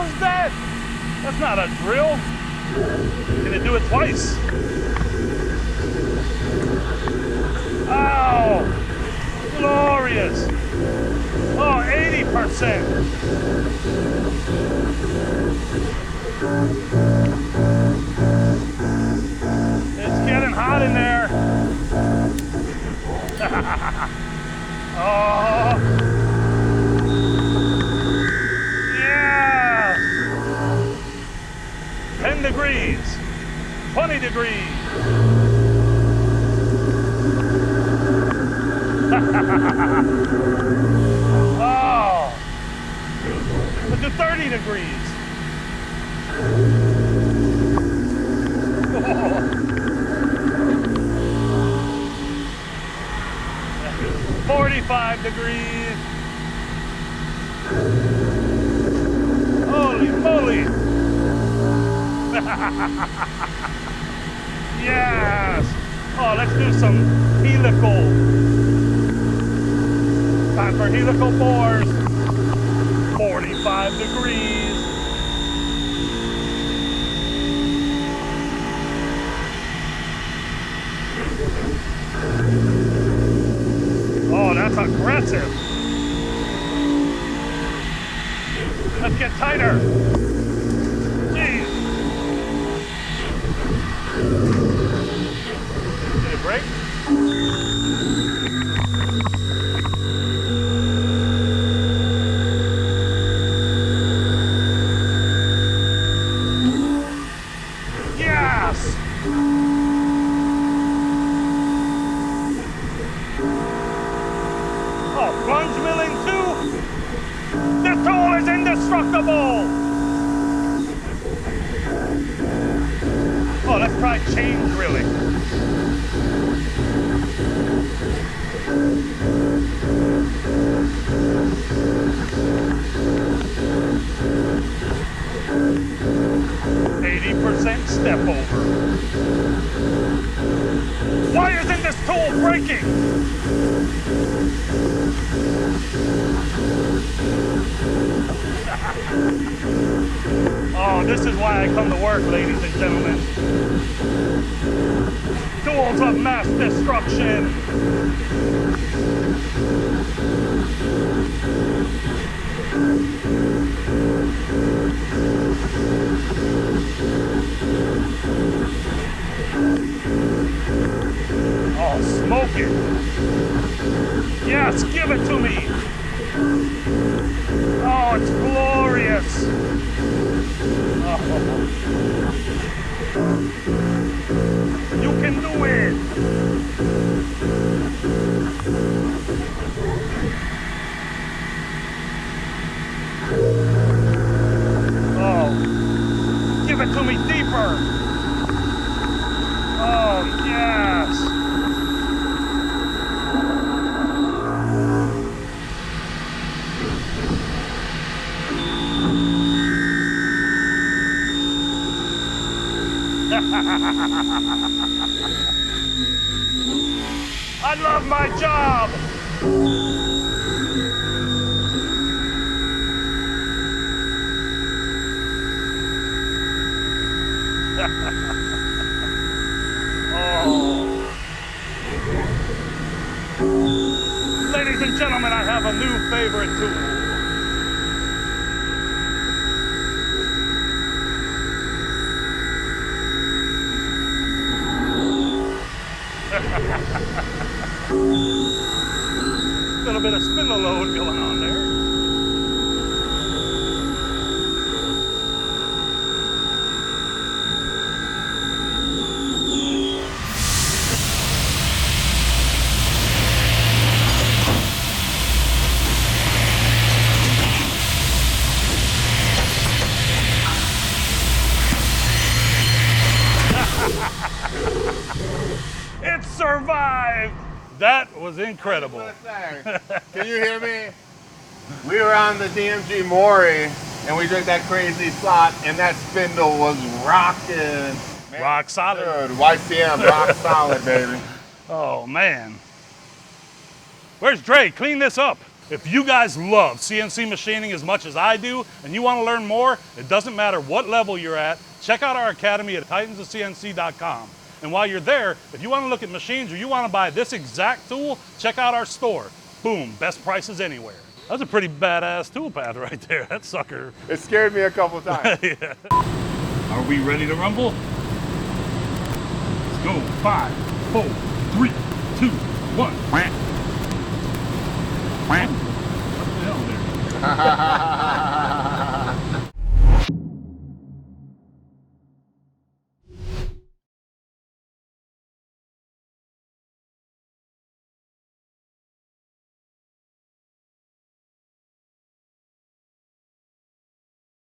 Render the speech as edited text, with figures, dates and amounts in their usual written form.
hell's that? That's not a drill. Can it do it twice? Oh, glorious. Oh, 80%. It's getting hot in there. Oh. Yeah. 10 degrees. 20 degrees. Oh. Let's do 30 degrees. Oh. 45 degrees. Holy moly. Yes. Oh, let's do some helical. Time for helical bores. 45 degrees. Oh, that's aggressive. Let's get tighter. Jeez. Did it break? Yes! Oh, plunge milling too? This tool is indestructible! Oh, let's try chain drilling. Step over. Why isn't this tool breaking? Oh, this is why I come to work, ladies and gentlemen. Tools of mass destruction. Oh, smoke it. Yes, give it to me. Oh, it's glorious. Oh. You can do it. Oh, give it to me deeper. Oh, yes. I love my job. Oh. Ladies and gentlemen, I have a new favorite tool. A little bit of spindle load going on there. It survived! That was incredible. Can you hear me? We were on the DMG Maury and we did that crazy slot and that spindle was rocking. Man, rock solid. Dude, YCM, rock solid, baby. Oh, man. Where's Dre? Clean this up. If you guys love CNC machining as much as I do, and you want to learn more, it doesn't matter what level you're at, check out our academy at titansofcnc.com. And while you're there, if you want to look at machines or you want to buy this exact tool, check out our store. Boom, best prices anywhere. That's a pretty badass tool path right there, that sucker. It scared me a couple times. Yeah. Are we ready to rumble? Let's go. 5, 4, 3, 2, 1. What the hell there?